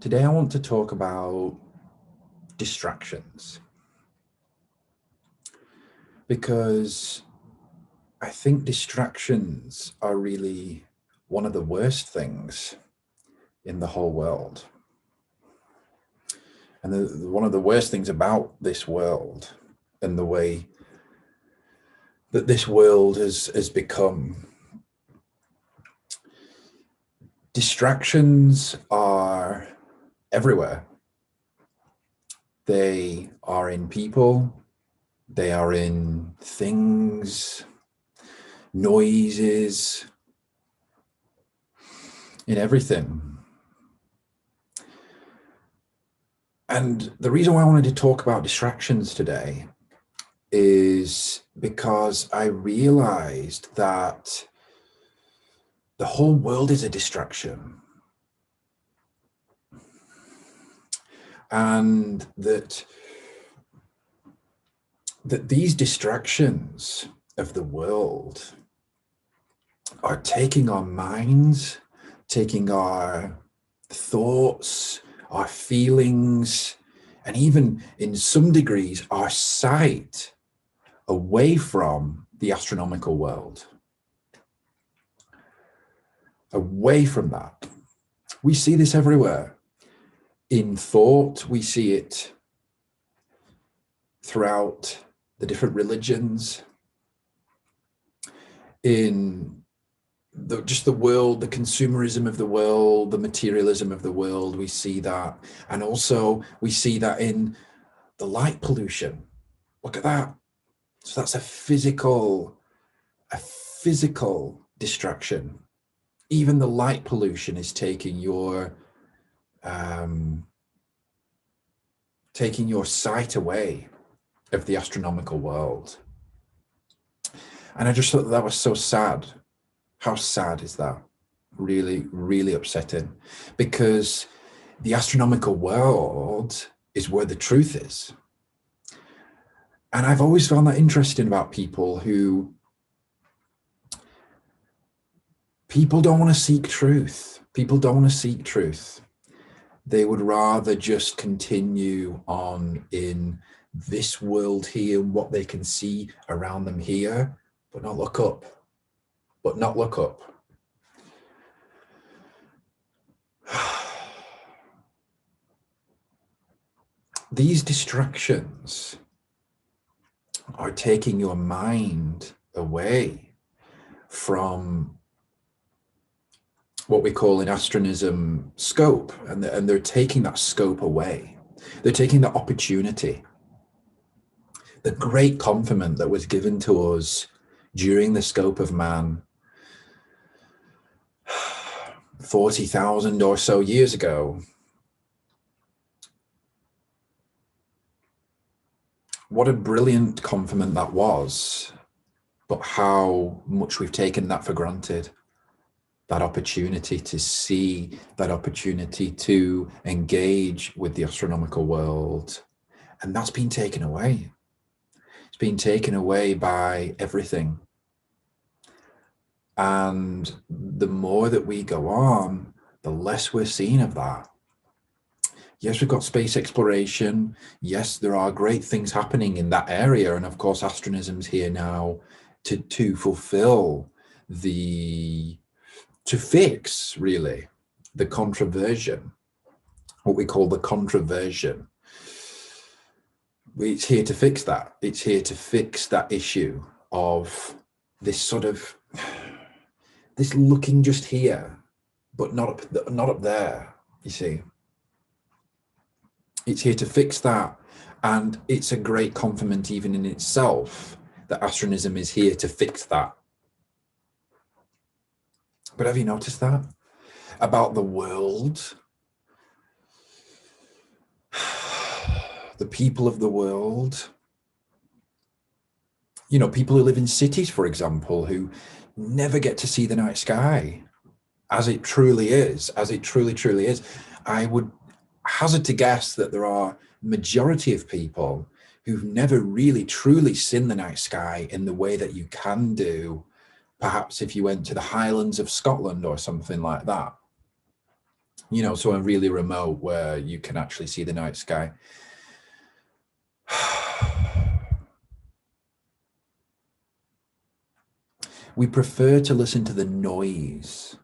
Today I want to talk about distractions, because I think distractions are really one of the worst things in the whole world. And one of the worst things about this world and the way that this world has become. Distractions are everywhere. They are in people, they are in things, noises, in everything. And the reason why I wanted to talk about distractions today is because I realized that the whole world is a distraction. And that these distractions of the world are taking our minds, taking our thoughts, our feelings, and even in some degrees our sight away from the astronomical world. Away from that. We see this everywhere. In thought, we see it throughout the different religions. In just the world, the consumerism of the world, the materialism of the world, we see that. And also we see that in the light pollution. Look at that. So that's a physical distraction. Even the light pollution is taking your sight away of the astronomical world. And I just thought that was so sad. How sad is that? Really, really upsetting. Because the astronomical world is where the truth is. And I've always found that interesting about people don't want to seek truth. People don't want to seek truth. They would rather just continue on in this world here, what they can see around them here, but not look up. These distractions are taking your mind away from what we call in astronism scope, and they're taking that scope away. They're taking the opportunity, the great conferment that was given to us during the scope of man 40,000 or so years ago. What a brilliant conferment that was, but how much we've taken that for granted. That opportunity to see, that opportunity to engage with the astronomical world. And that's been taken away. It's been taken away by everything. And the more that we go on, the less we're seeing of that. Yes, we've got space exploration. Yes, there are great things happening in that area. And of course, astronism's here now to fulfill to fix, really, the controversion, what we call the controversion. It's here to fix that. It's here to fix that issue of this looking just here, but not up there, you see. It's here to fix that. And it's a great compliment even in itself that astronism is here to fix that. But have you noticed that about the world? The people of the world, people who live in cities, for example, who never get to see the night sky as it truly is, as it truly is. I would hazard to guess that there are majority of people who've never really truly seen the night sky in the way that you can do, perhaps if you went to the Highlands of Scotland or something like that. you know, somewhere really remote where you can actually see the night sky. We prefer to listen to the noise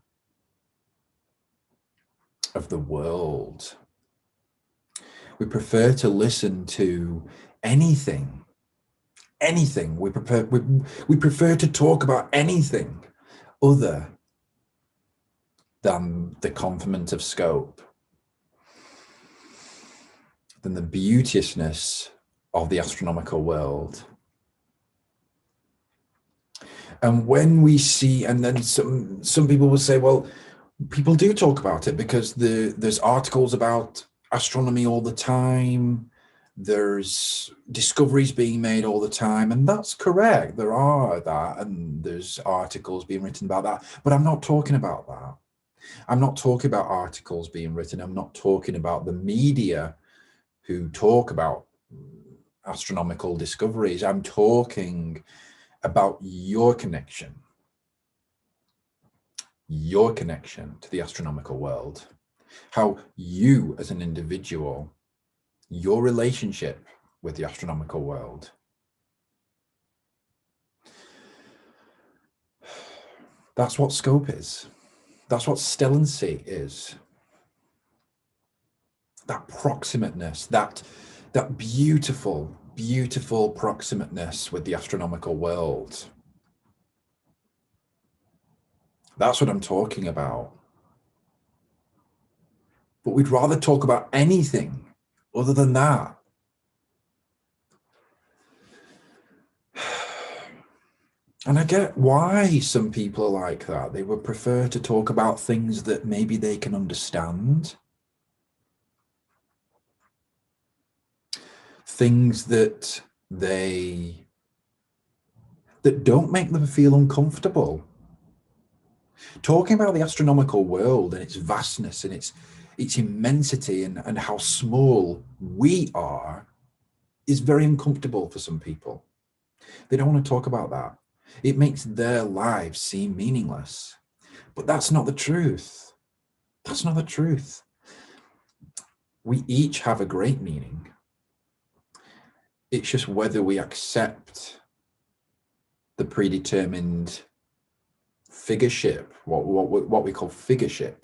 of the world. We prefer to listen to anything. We prefer to talk about anything other than the conferment of scope, than the beauteousness of the astronomical world. And when we see, and then some people will say, well, people do talk about it because there's articles about astronomy all the time. There's discoveries being made all the time, and that's correct. There are that, and there's articles being written about that. But I'm not talking about that. I'm not talking about articles being written. I'm not talking about the media who talk about astronomical discoveries. I'm talking about your connection to the astronomical world, how you as an individual, your relationship with the astronomical world. That's what scope is. That's what stellancy is. That proximateness, that beautiful, beautiful proximateness with the astronomical world. That's what I'm talking about. But we'd rather talk about anything other than that. And I get why some people are like that. They would prefer to talk about things that maybe they can understand. Things that don't make them feel uncomfortable. Talking about the astronomical world and its vastness and its immensity and how small we are is very uncomfortable for some people. They don't want to talk about that. It makes their lives seem meaningless. But that's not the truth. That's not the truth. We each have a great meaning. It's just whether we accept the predetermined figureship, what we call figureship,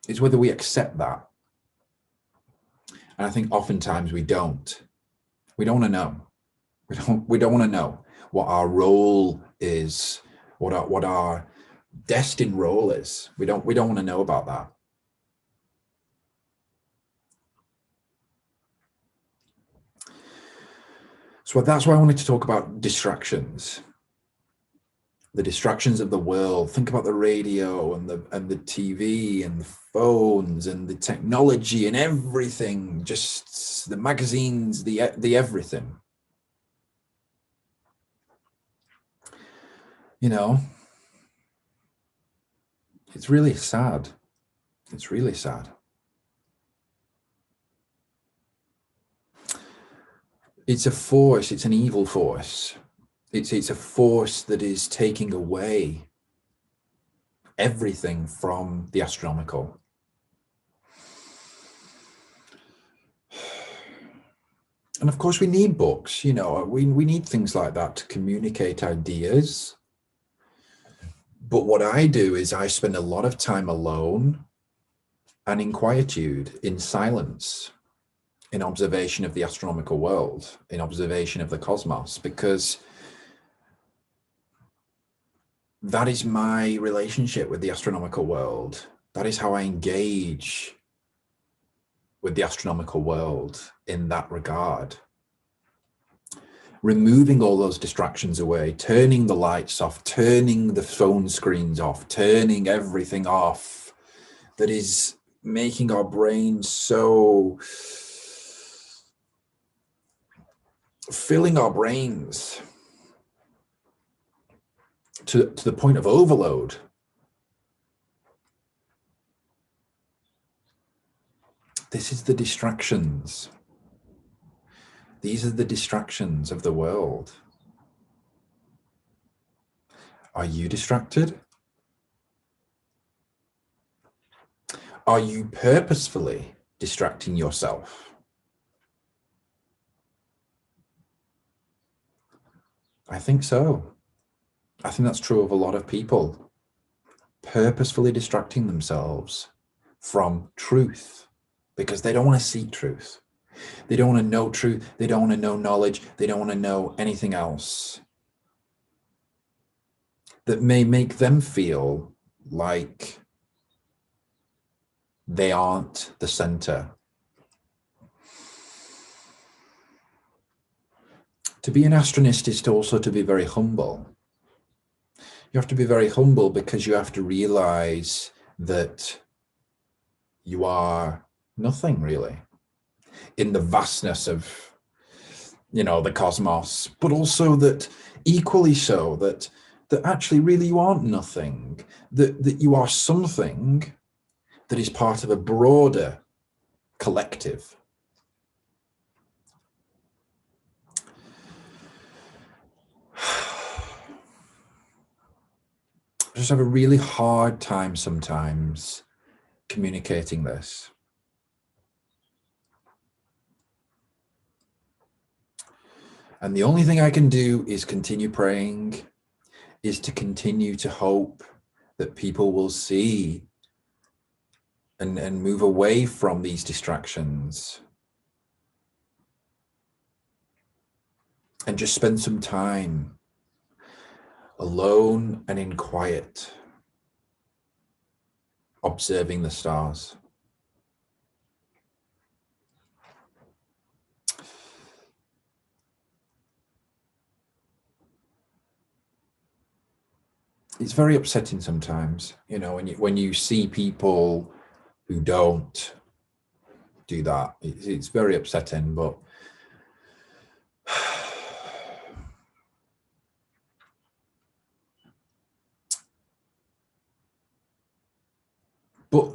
is whether we accept that. And I think oftentimes we don't. We don't want to know. We don't want to know what our role is, what our destined role is. We don't want to know about that. So that's why I wanted to talk about distractions. The distractions of the world. Think about the radio and the TV and the phones and the technology and everything, just the magazines, the everything. You know, it's really sad. It's really sad. It's a force, it's an evil force. It's a force that is taking away everything from the astronomical. And of course we need books, you know, we need things like that to communicate ideas. But what I do is I spend a lot of time alone and in quietude, in silence, in observation of the astronomical world, in observation of the cosmos, because that is my relationship with the astronomical world. That is how I engage with the astronomical world in that regard. Removing all those distractions away, turning the lights off, turning the phone screens off, turning everything off that is making our brains so, filling our brains to the point of overload. This is the distractions. These are the distractions of the world. Are you distracted? Are you purposefully distracting yourself? I think so. I think that's true of a lot of people. Purposefully distracting themselves from truth because they don't want to seek truth. They don't want to know truth. They don't want to know knowledge. They don't want to know anything else that may make them feel like they aren't the center. To be an astronist is also to be very humble. You have to be very humble because you have to realize that you are nothing really in the vastness of, the cosmos, but also that equally so that actually really you aren't nothing, that you are something that is part of a broader collective. I just have a really hard time sometimes communicating this. And the only thing I can do is continue praying, is to continue to hope that people will see and move away from these distractions and just spend some time alone and in quiet, observing the stars. It's very upsetting sometimes, when you see people who don't do that. It's very upsetting, but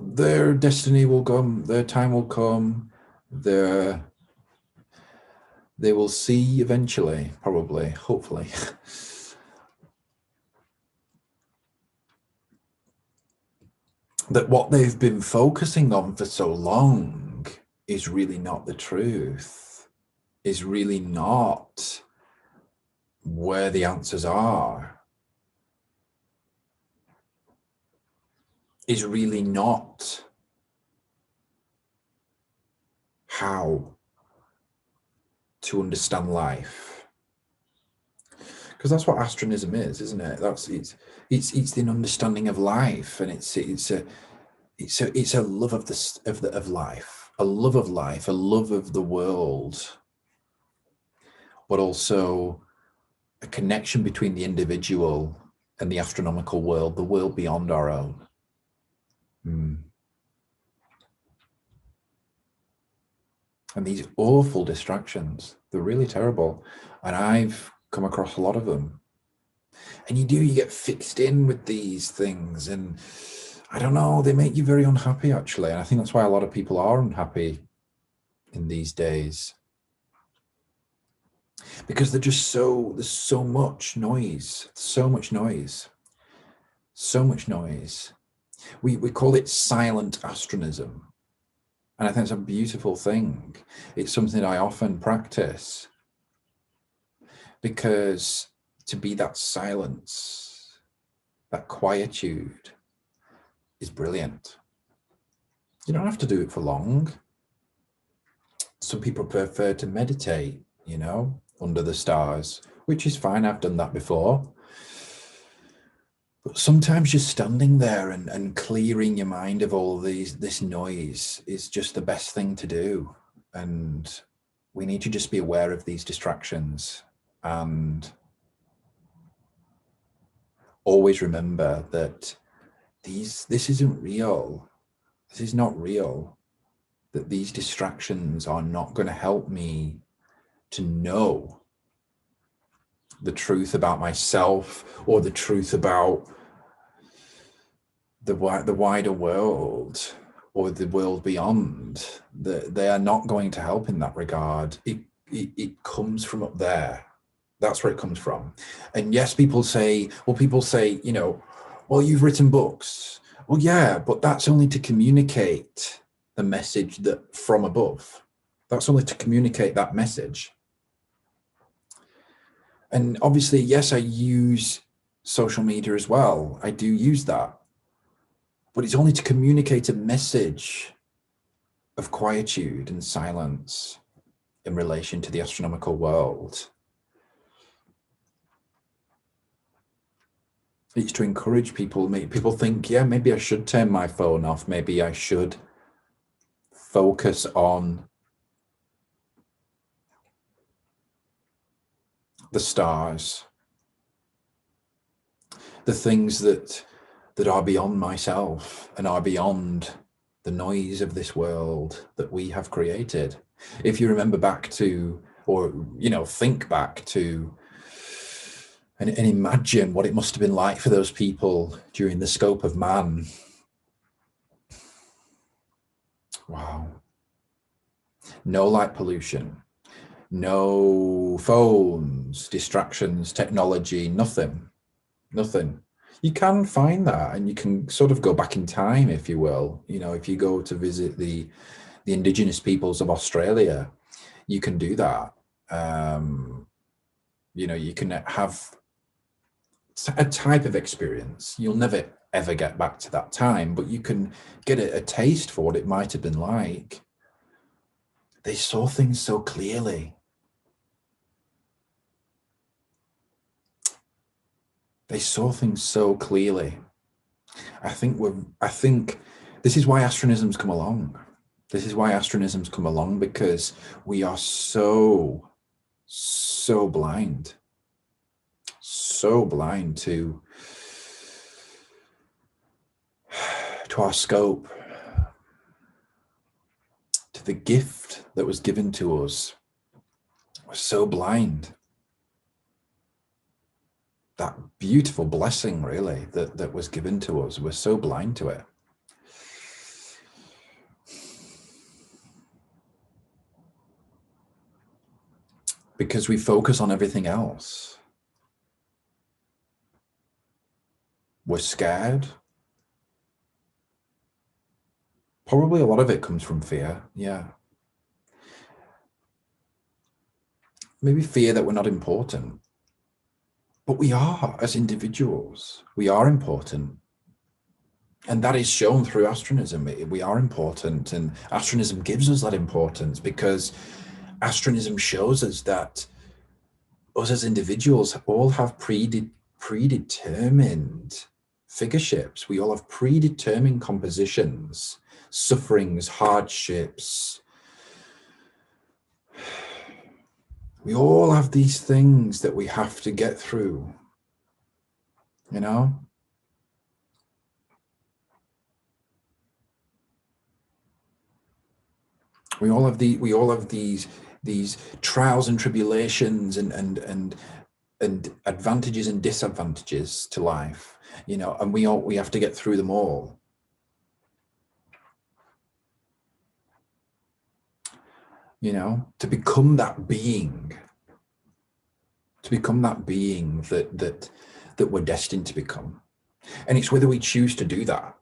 their destiny will come, their time will come, they will see eventually, probably, hopefully. That what they've been focusing on for so long is really not the truth, is really not where the answers are, is really not how to understand life. Because that's what astronism is, isn't it? It's an understanding of life, and it's a love of life, a love of life, a love of the world, but also a connection between the individual and the astronomical world, the world beyond our own. And these awful distractions, they're really terrible. And I've come across a lot of them. And you get fixed in with these things. And I don't know, they make you very unhappy, actually. And I think that's why a lot of people are unhappy in these days. Because there's so much noise, We call it silent astronism. And I think it's a beautiful thing. It's something I often practice, because to be that silence, that quietude, is brilliant. You don't have to do it for long. Some people prefer to meditate, under the stars, which is fine. I've done that before. But sometimes just standing there and clearing your mind of all this noise is just the best thing to do. And we need to just be aware of these distractions and always remember that this isn't real. This is not real. That these distractions are not going to help me to know the truth about myself or the truth about the wider world or the world beyond. They are not going to help in that regard. It comes from up there. That's where it comes from. And yes, people say, well, you've written books. Well, yeah, but that's only to communicate the message that from above. That's only to communicate that message. And obviously, yes, I use social media as well. I do use that. But it's only to communicate a message of quietude and silence in relation to the astronomical world. It's to encourage people, make people think, yeah, maybe I should turn my phone off. Maybe I should focus on the stars, the things that are beyond myself and are beyond the noise of this world that we have created. If you remember back to, or think back to, and imagine what it must have been like for those people during the scope of man. Wow. No light pollution, no phones, distractions, technology, nothing. You can find that, and you can sort of go back in time, if you will. If you go to visit the indigenous peoples of Australia, you can do that. You can have a type of experience. You'll never ever get back to that time, but you can get a taste for what it might have been like. They saw things so clearly. I think this is why astronism's come along. Because we are so blind to our scope, to the gift that was given to us. We're so blind. That beautiful blessing, really, that was given to us. We're so blind to it. Because we focus on everything else. We're scared. Probably a lot of it comes from fear, yeah. Maybe fear that we're not important. But we are, as individuals. We are important. And that is shown through astronism. We are important, and astronism gives us that importance, because astronism shows us that us as individuals all have predetermined figureships. We all have predetermined compositions, sufferings, hardships. We all have these things that we have to get through, We all have these trials and tribulations and advantages and disadvantages to life, and we have to get through them all. To become that being, that we're destined to become. And it's whether we choose to do that.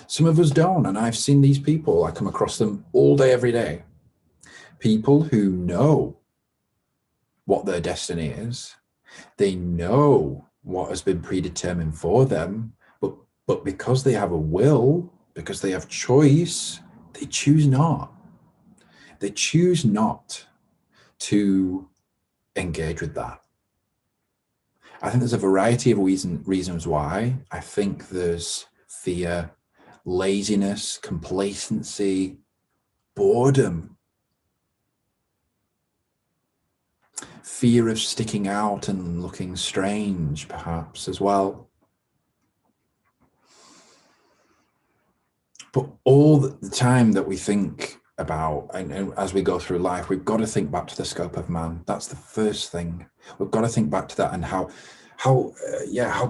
Some of us don't, and I've seen these people. I come across them all day, every day. People who know what their destiny is. They know what has been predetermined for them, but because they have a will, because they have choice, they choose not. They choose not to engage with that. I think there's a variety of reasons why. I think there's fear, laziness, complacency, boredom, fear of sticking out and looking strange, perhaps, as well. But all the time that we think about, and as we go through life, we've got to think back to the scope of man. That's the first thing. We've got to think back to that, and how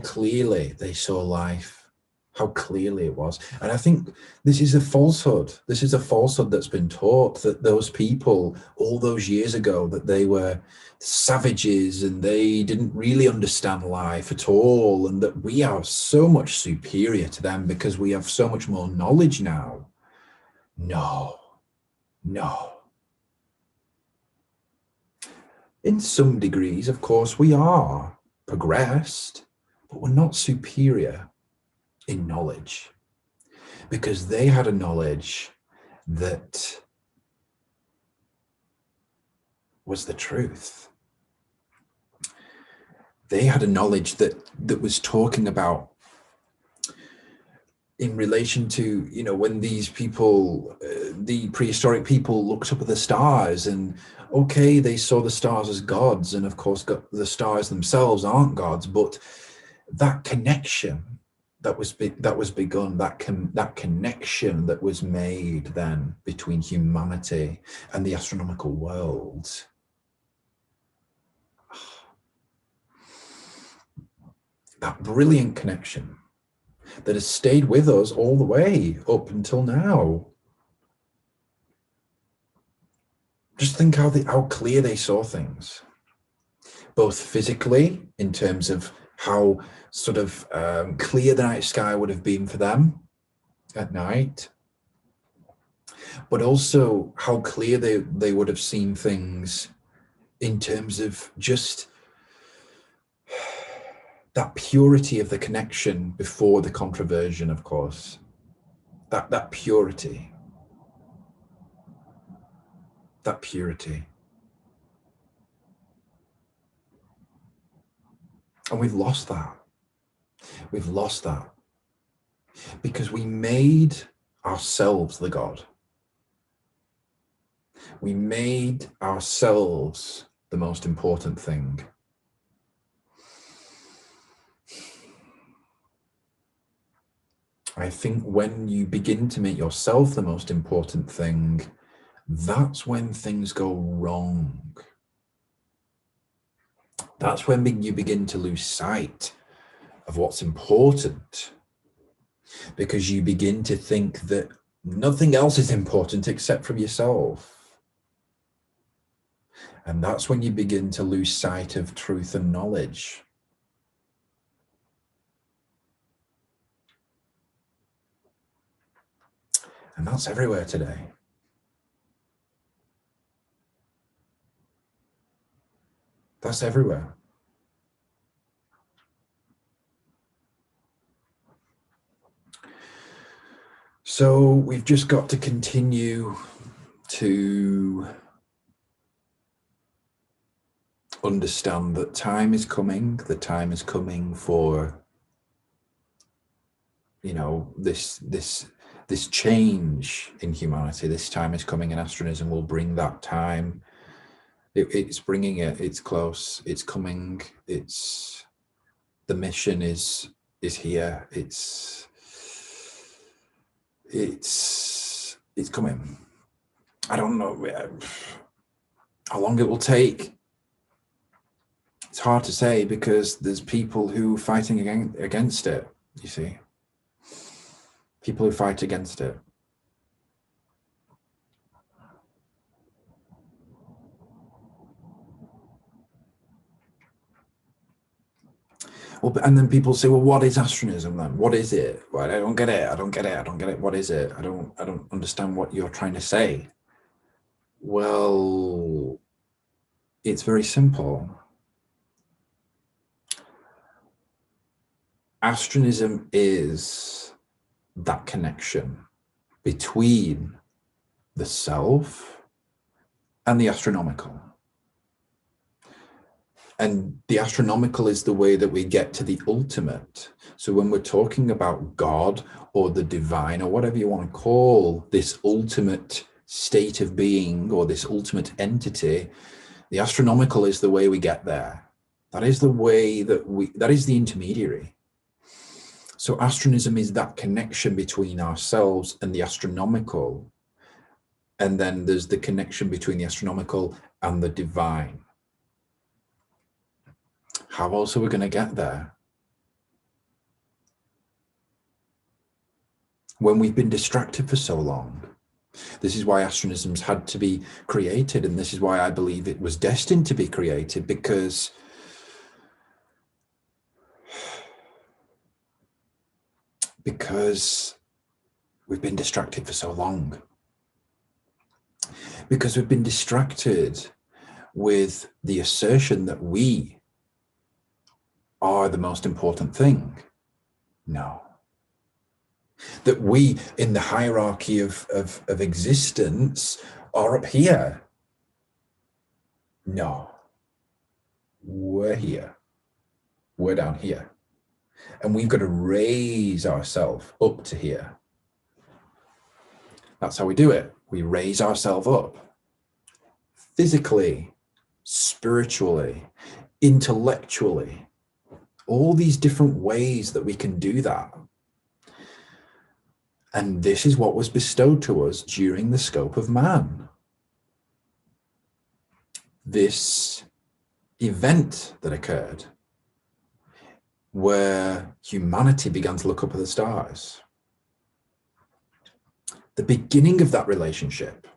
clearly they saw life, how clearly it was. And I think this is a falsehood. This is a falsehood that's been taught, that those people all those years ago, that they were savages and they didn't really understand life at all, and that we are so much superior to them because we have so much more knowledge now. No. In some degrees, of course, we are progressed, but we're not superior in knowledge, because they had a knowledge that was the truth. They had a knowledge that was talking about, in relation to, you know, when these people, the prehistoric people, looked up at the stars, and okay, they saw the stars as gods, and of course the stars themselves aren't gods, but that connection that was begun, that connection that was made then between humanity and the astronomical world. That brilliant connection that has stayed with us all the way up until now. Just think how clear they saw things, both physically, in terms of how sort of clear the night sky would have been for them at night, but also how clear they would have seen things in terms of just that purity of the connection before the controversion, of course. That purity. That purity. And we've lost that. We've lost that. Because we made ourselves the God. We made ourselves the most important thing. I think when you begin to make yourself the most important thing, that's when things go wrong. That's when you begin to lose sight of what's important, because you begin to think that nothing else is important except from yourself. And that's when you begin to lose sight of truth and knowledge. And that's everywhere today. That's everywhere. So we've just got to continue to understand that time is coming. The time is coming for, you know, this change in humanity. This time is coming, and astronism will bring that time. It's bringing it. It's close. It's coming. It's the mission is here. It's coming. I don't know how long it will take. It's hard to say, because there's people who are fighting against it, you see. People who fight against it. Well, and then people say, well, what is astronism then? What is it? Well, I don't get it. I don't get it. What is it? I don't understand what you're trying to say. Well, it's very simple. Astronism is that connection between the self and the astronomical. And the astronomical is the way that we get to the ultimate. So when we're talking about God or the divine, or whatever you want to call this ultimate state of being, or this ultimate entity, the astronomical is the way we get there. That is the way that is the intermediary. So astronism is that connection between ourselves and the astronomical. And then there's the connection between the astronomical and the divine. How else are we going to get there? when we've been distracted for so long. This is why astronism's had to be created, and this is why I believe it was destined to be created, because we've been distracted for so long. Because we've been distracted with the assertion that we are the most important thing. No. That we, in the hierarchy of existence, are up here. No. We're here. We're down here. And we've got to raise ourselves up to here. That's how we do it. We raise ourselves up. Physically, spiritually, intellectually. All these different ways that we can do that. And this is what was bestowed to us during the scope of man. This event that occurred where humanity began to look up at the stars. The beginning of that relationship.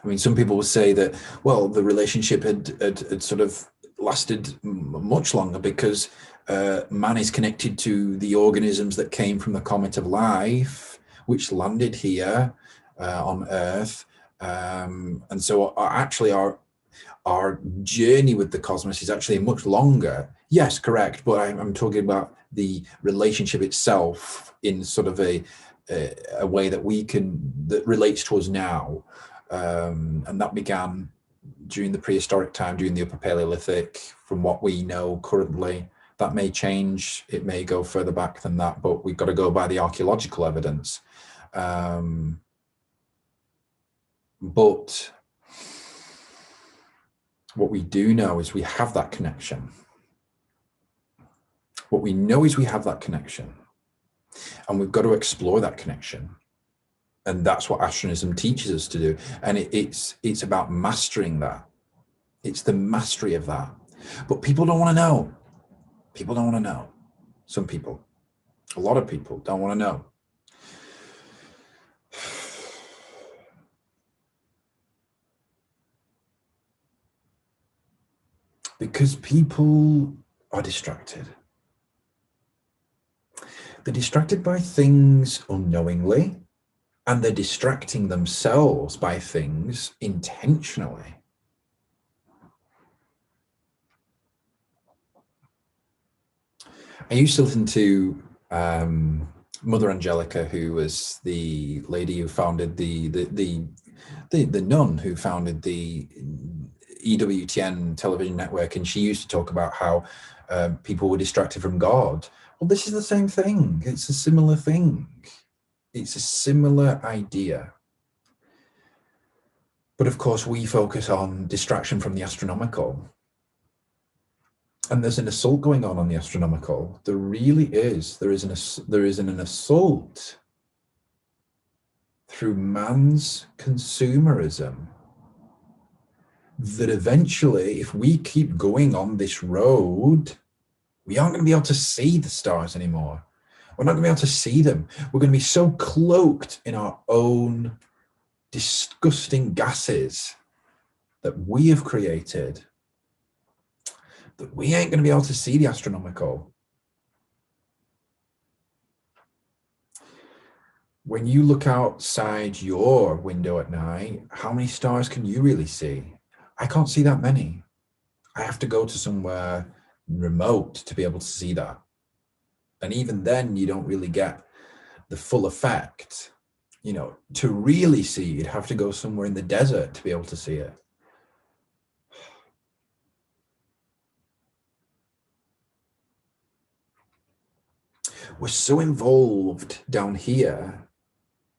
I mean, some people will say that, well, the relationship had sort of lasted much longer because man is connected to the organisms that came from the comet of life, which landed here on Earth. And so actually our journey with the cosmos is actually much longer. Yes, correct. But I'm talking about the relationship itself in sort of a way that relates to us now. And that began during the prehistoric time, during the Upper Paleolithic, from what we know currently. That may change, it may go further back than that, but we've got to go by the archaeological evidence. But what we do know is we have that connection. What we know is we have that connection. And we've got to explore that connection. And that's what astronism teaches us to do. And it's about mastering that. It's the mastery of that. But people don't want to know. People don't want to know. Some people, a lot of people don't want to know. Because people are distracted. They're distracted by things unknowingly, and they're distracting themselves by things intentionally. I used to listen to Mother Angelica, who was the lady who founded the nun who founded the EWTN television network, and she used to talk about how people were distracted from God. Well, this is the same thing. It's a similar thing. It's a similar idea. But of course, we focus on distraction from the astronomical. And there's an assault going on the astronomical. There really is. There is an assault through man's consumerism that eventually, if we keep going on this road, we aren't going to be able to see the stars anymore. We're not going to be able to see them. We're going to be so cloaked in our own disgusting gases that we have created that we ain't going to be able to see the astronomical. When you look outside your window at night, how many stars can you really see? I can't see that many. I have to go to somewhere remote to be able to see that. And even then, you don't really get the full effect. You know, to really see, you'd have to go somewhere in the desert to be able to see it. We're so involved down here.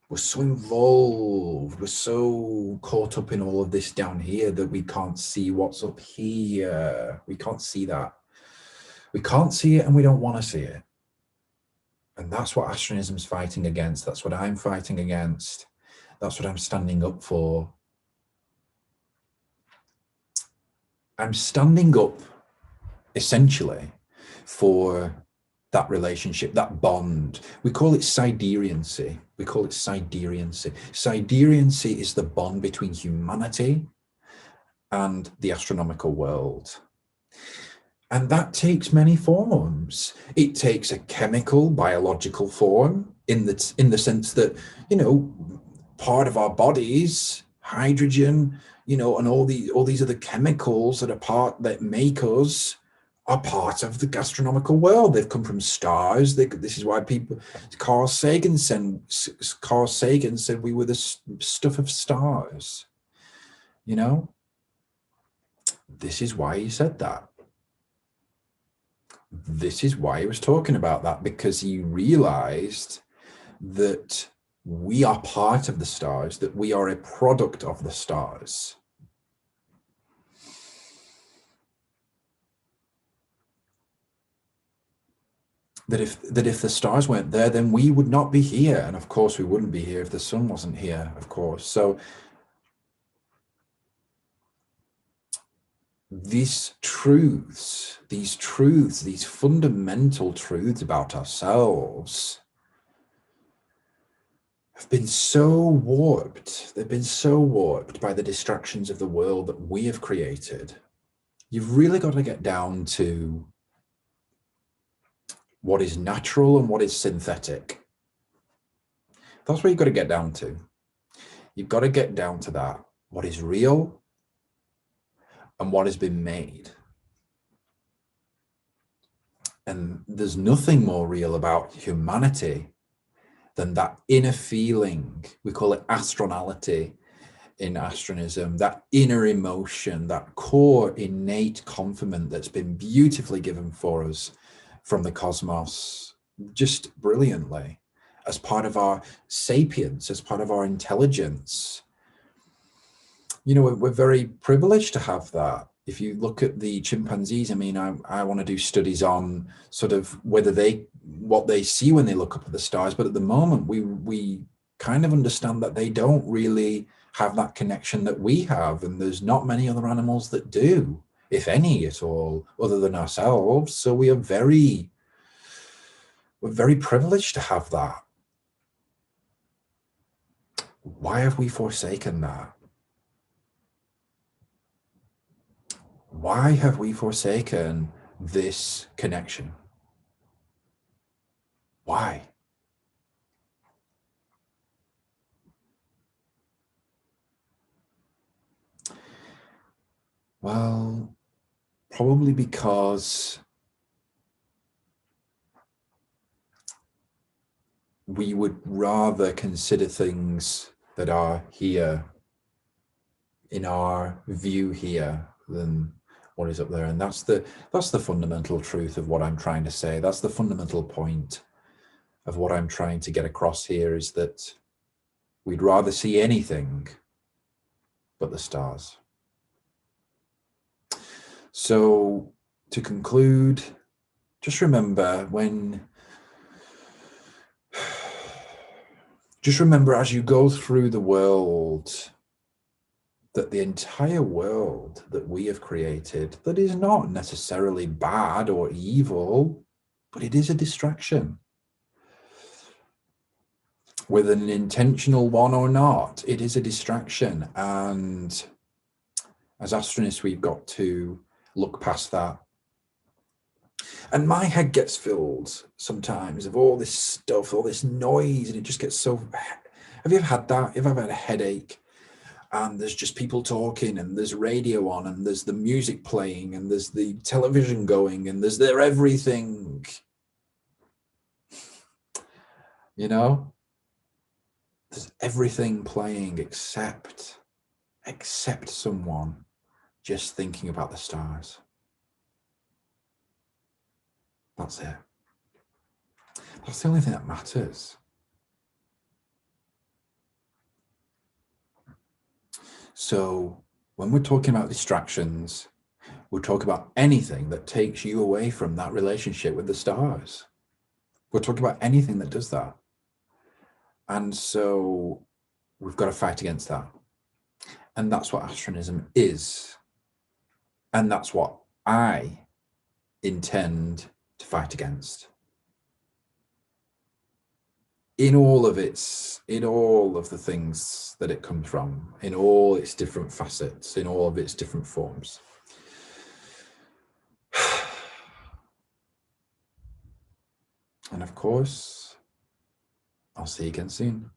We're so involved. We're so caught up in all of this down here that we can't see what's up here. We can't see that. We can't see it, and we don't want to see it. And that's what astronism's fighting against. That's what I'm fighting against. That's what I'm standing up for. I'm standing up essentially for that relationship, that bond. We call it sideriancy. We call it sideriancy. Sideriancy is the bond between humanity and the astronomical world. And that takes many forms. It takes a chemical, biological form in the sense that, you know, part of our bodies, hydrogen, you know, and all these other chemicals that make us are part of the astronomical world. They've come from stars. This is why Carl Sagan said we were the stuff of stars. You know, this is why he said that. This is why he was talking about that, because he realized that we are part of the stars, that we are a product of the stars. That if the stars weren't there, then we would not be here. And of course, we wouldn't be here if the sun wasn't here, of course. So these truths, these fundamental truths about ourselves have been so warped. They've been so warped by the distractions of the world that we have created. You've really got to get down to what is natural and what is synthetic. That's what you've got to get down to. You've got to get down to that. What is real and what has been made. And there's nothing more real about humanity than that inner feeling. We call it astronality in astronism, that inner emotion, that core innate conferment that's been beautifully given for us from the cosmos, just brilliantly, as part of our sapience, as part of our intelligence. You know, we're very privileged to have that. If you look at the chimpanzees, I mean, I want to do studies on sort of what they see when they look up at the stars, but at the moment we kind of understand that they don't really have that connection that we have, and there's not many other animals that do, if any at all, other than ourselves. So we're very privileged to have that. Why have we forsaken that? Why have we forsaken this connection? Why? Well, probably because we would rather consider things that are here in our view here than what is up there. And that's the fundamental truth of what I'm trying to say. That's the fundamental point of what I'm trying to get across here, is that we'd rather see anything but the stars. So to conclude, just remember as you go through the world, that the entire world that we have created, that is not necessarily bad or evil, but it is a distraction. Whether an intentional one or not, it is a distraction. And as astronists, we've got to look past that. And my head gets filled sometimes of all this stuff, all this noise, and it just gets so... Have you ever had that? Have you ever had a headache? And there's just people talking, and there's radio on, and there's the music playing, and there's the television going, and there's everything. You know? There's everything playing except someone just thinking about the stars. That's it. That's the only thing that matters. So when we're talking about distractions, we're talking about anything that takes you away from that relationship with the stars. We're talking about anything that does that. And so we've got to fight against that. And that's what astronism is. And that's what I intend to fight against. in all of the things that it comes from, in all its different facets, in all of its different forms. And of course, I'll see you again soon.